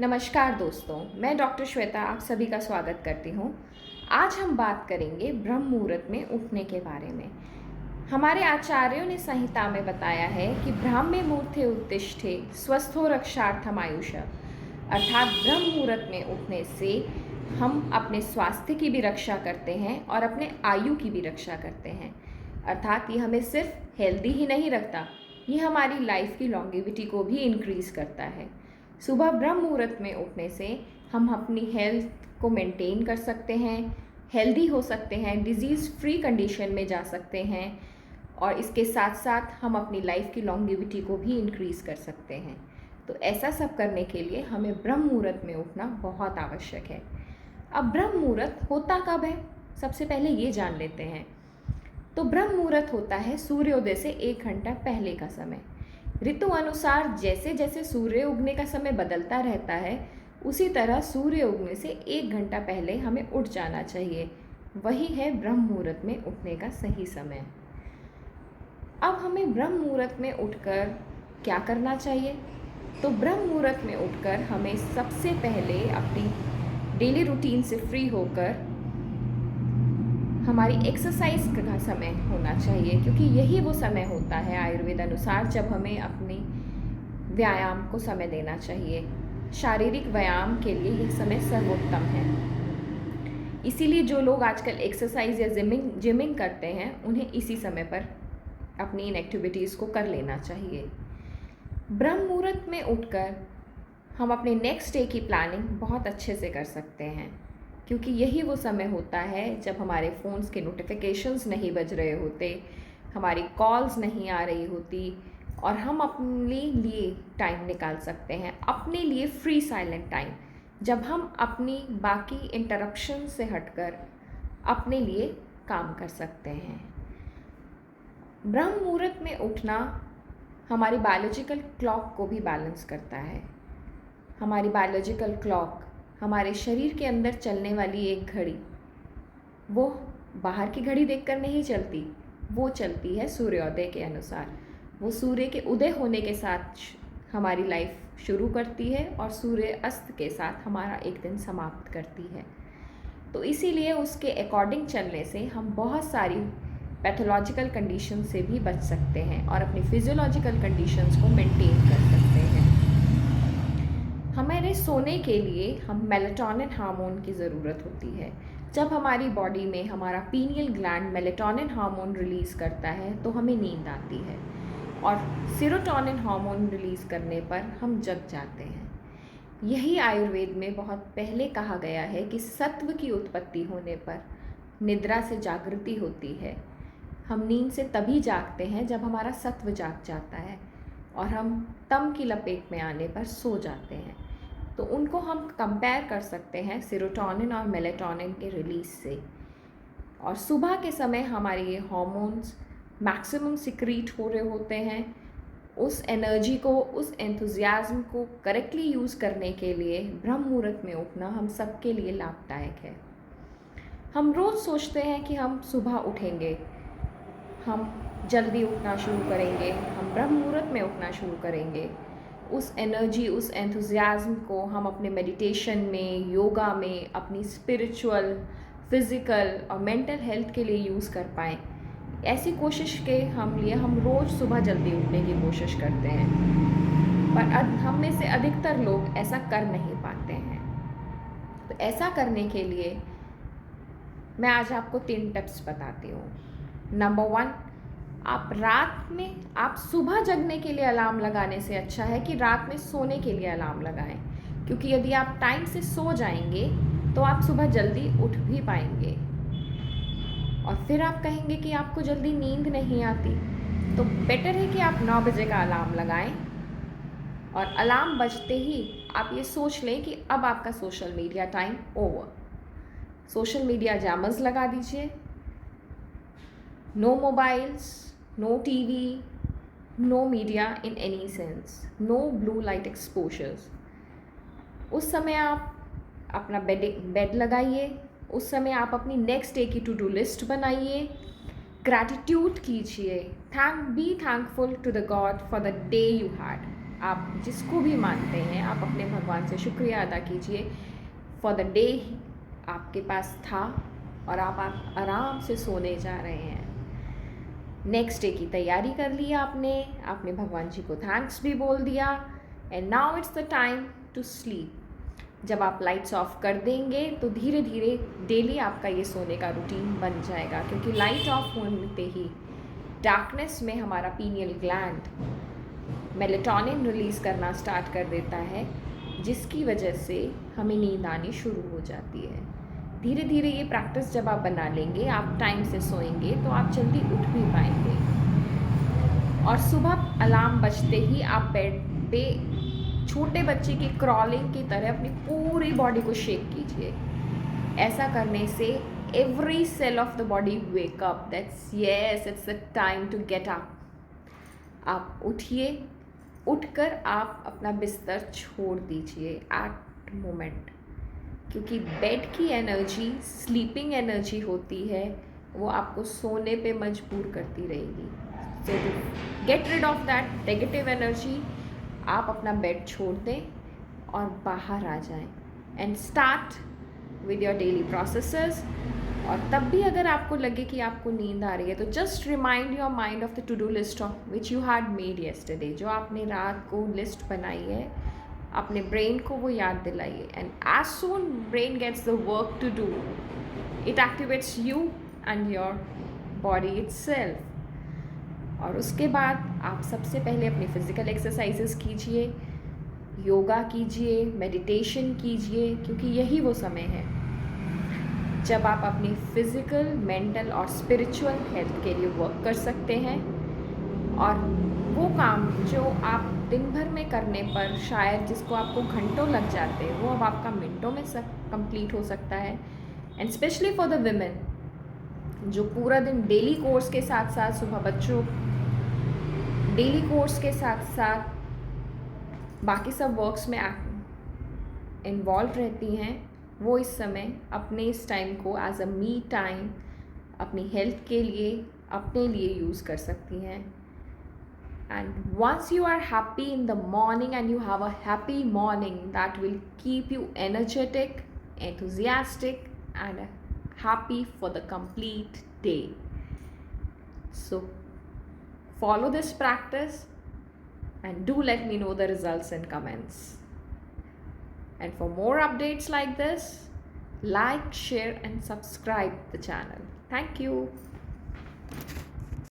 नमस्कार दोस्तों, मैं डॉक्टर श्वेता आप सभी का स्वागत करती हूँ। आज हम बात करेंगे ब्रह्म मुहूर्त में उठने के बारे में। हमारे आचार्यों ने संहिता में बताया है कि ब्राह्मे मुहूर्ते उत्तिष्ठे स्वस्थो रक्षार्थम आयुष, अर्थात ब्रह्म मुहूर्त में उठने से हम अपने स्वास्थ्य की भी रक्षा करते हैं और अपने आयु की भी रक्षा करते हैं। अर्थात ये हमें सिर्फ हेल्दी ही नहीं रखता, ये हमारी लाइफ की लॉन्गेविटी को भी इंक्रीज़ करता है। सुबह ब्रह्म मुहूर्त में उठने से हम अपनी हेल्थ को मेंटेन कर सकते हैं, हेल्दी हो सकते हैं, डिजीज़ फ्री कंडीशन में जा सकते हैं और इसके साथ साथ हम अपनी लाइफ की लॉन्गेविटी को भी इंक्रीज़ कर सकते हैं। तो ऐसा सब करने के लिए हमें ब्रह्म मुहूर्त में उठना बहुत आवश्यक है। अब ब्रह्म मुहूर्त होता कब है, सबसे पहले ये जान लेते हैं। तो ब्रह्म मुहूर्त होता है सूर्योदय से 1 घंटा पहले का समय। ऋतु अनुसार जैसे जैसे सूर्य उगने का समय बदलता रहता है, उसी तरह सूर्य उगने से 1 घंटा पहले हमें उठ जाना चाहिए। वही है ब्रह्म मुहूर्त में उठने का सही समय। अब हमें ब्रह्म मुहूर्त में उठकर क्या करना चाहिए? तो ब्रह्म मुहूर्त में उठकर हमें सबसे पहले अपनी डेली रूटीन से फ्री होकर हमारी एक्सरसाइज का समय होना चाहिए, क्योंकि यही वो समय होता है आयुर्वेद अनुसार जब हमें अपने व्यायाम को समय देना चाहिए। शारीरिक व्यायाम के लिए यह समय सर्वोत्तम है। इसीलिए जो लोग आजकल एक्सरसाइज या जिमिंग करते हैं, उन्हें इसी समय पर अपनी इन एक्टिविटीज़ को कर लेना चाहिए। ब्रह्म मुहूर्त में उठकर हम अपने नेक्स्ट डे की प्लानिंग बहुत अच्छे से कर सकते हैं, क्योंकि यही वो समय होता है जब हमारे फ़ोन्स के नोटिफिकेशंस नहीं बज रहे होते, हमारी कॉल्स नहीं आ रही होती और हम अपने लिए टाइम निकाल सकते हैं, अपने लिए फ्री साइलेंट टाइम, जब हम अपनी बाकी इंटरप्शन से हटकर अपने लिए काम कर सकते हैं। ब्रह्म मुहूर्त में उठना हमारी बायोलॉजिकल क्लॉक को भी बैलेंस करता है। हमारी बायोलॉजिकल क्लॉक, हमारे शरीर के अंदर चलने वाली एक घड़ी, वो बाहर की घड़ी देखकर नहीं चलती, वो चलती है सूर्योदय के अनुसार। वो सूर्य के उदय होने के साथ हमारी लाइफ शुरू करती है और सूर्य अस्त के साथ हमारा एक दिन समाप्त करती है। तो इसीलिए उसके अकॉर्डिंग चलने से हम बहुत सारी पैथोलॉजिकल कंडीशन से भी बच सकते हैं और अपनी फिजियोलॉजिकल कंडीशंस को मेंटेन कर सकते हैं। हमारे सोने के लिए हम मेलाटोनिन हार्मोन की ज़रूरत होती है। जब हमारी बॉडी में हमारा pineal gland melatonin hormone release करता है तो हमें नींद आती है और सेरोटोनिन हार्मोन रिलीज़ करने पर हम जग जाते हैं। यही आयुर्वेद में बहुत पहले कहा गया है कि सत्व की उत्पत्ति होने पर निद्रा से जागृति होती है। हम नींद से तभी जागते हैं जब हमारा सत्व जाग जाता है और हम तम की लपेट में आने पर सो जाते हैं। तो उनको हम कंपेयर कर सकते हैं सेरोटोनिन और मेलाटोनिन के रिलीज से। और सुबह के समय हमारे ये हार्मोन्स मैक्सिमम सिक्रीट हो रहे होते हैं। उस एनर्जी को, उस एंथुजियाज्म को करेक्टली यूज़ करने के लिए ब्रह्म मुहूर्त में उठना हम सबके लिए लाभदायक है। हम रोज़ सोचते हैं कि हम सुबह उठेंगे, हम जल्दी उठना शुरू करेंगे, हम ब्रह्म मुहूर्त में उठना शुरू करेंगे। उस एनर्जी, उस एंथुजियाज्म को हम अपने मेडिटेशन में, योगा में, अपनी स्पिरिचुअल, फिज़िकल और मेंटल हेल्थ के लिए यूज़ कर पाएँ, ऐसी कोशिश के हम रोज़ सुबह जल्दी उठने की कोशिश करते हैं, पर हम में से अधिकतर लोग ऐसा कर नहीं पाते हैं। तो ऐसा करने के लिए मैं आज आपको 3 टिप्स बताती हूँ। नंबर 1, आप सुबह जगने के लिए अलार्म लगाने से अच्छा है कि रात में सोने के लिए अलार्म लगाएं, क्योंकि यदि आप टाइम से सो जाएंगे तो आप सुबह जल्दी उठ भी पाएंगे। और फिर आप कहेंगे कि आपको जल्दी नींद नहीं आती, तो बेटर है कि आप 9 बजे का अलार्म लगाएं और अलार्म बजते ही आप ये सोच लें कि अब आपका social media time over. Social media jammers लगा दीजिए। No mobiles, no TV, no media in any sense, no blue light exposures। उस समय आप अपना बेड लगाइए, उस समय आप अपनी नेक्स्ट डे की टू डू लिस्ट बनाइए, ग्रैटिट्यूड कीजिए, be thankful to the god for the day you had. आप जिसको भी मानते हैं, आप अपने भगवान से शुक्रिया अदा कीजिए फॉर द डे आपके पास था और आप आराम से सोने जा रहे हैं। नेक्स्ट डे की तैयारी कर ली आपने भगवान जी को थैंक्स भी बोल दिया, and now it's the time to sleep. जब आप लाइट्स ऑफ कर देंगे तो धीरे धीरे डेली आपका ये सोने का रूटीन बन जाएगा, क्योंकि लाइट ऑफ होने ही डार्कनेस में हमारा पीनियल ग्लैंड मेलेटोनिन रिलीज़ करना स्टार्ट कर देता है, जिसकी वजह से हमें नींद आनी शुरू हो जाती है। धीरे धीरे ये प्रैक्टिस जब आप बना लेंगे, आप टाइम से सोएंगे तो आप जल्दी उठ भी पाएंगे। और सुबह अलार्म बजते ही आप बेड पे छोटे बच्चे की क्रॉलिंग की तरह अपनी पूरी बॉडी को शेक कीजिए। ऐसा करने से every cell of the body wake up, that's yes, it's the time to get up. आप उठिए, उठकर आप अपना बिस्तर छोड़ दीजिए एट मोमेंट, क्योंकि बेड की एनर्जी स्लीपिंग एनर्जी होती है, वो आपको सोने पे मजबूर करती रहेगी। So to get rid of that negative energy, आप अपना बेड छोड़ दें और बाहर आ जाएं and start with your daily processes. और तब भी अगर आपको लगे कि आपको नींद आ रही है, तो just remind your mind of the two do list of which you had made yesterday. जो आपने रात को लिस्ट बनाई है, अपने ब्रेन को वो याद दिलाइए, and as soon brain gets the work to do, it activates you and your body itself. और उसके बाद आप सबसे पहले अपनी फिज़िकल एक्सरसाइजेस कीजिए, योगा कीजिए, मेडिटेशन कीजिए, क्योंकि यही वो समय है जब आप अपनी फिज़िकल, मेंटल और स्पिरिचुअल हेल्थ के लिए वर्क कर सकते हैं। और वो काम जो आप दिन भर में करने पर शायद जिसको आपको घंटों लग जाते हैं, वो अब आपका मिनटों में सब कंप्लीट हो सकता है। And specially for the women जो पूरा दिन डेली कोर्स के साथ साथ सुबह बच्चों डेली कोर्स के साथ साथ बाकी सब वर्क्स में इन्वॉल्व रहती हैं, वो इस समय अपने इस टाइम को एज अ मी टाइम अपनी हेल्थ के लिए, अपने लिए यूज़ कर सकती हैं। And once you are happy in the morning and you have a happy morning, that will keep you energetic, enthusiastic and happy for the complete day. So follow this practice and do let me know the results in comments. And for more updates like this, like, share and subscribe the channel. Thank you.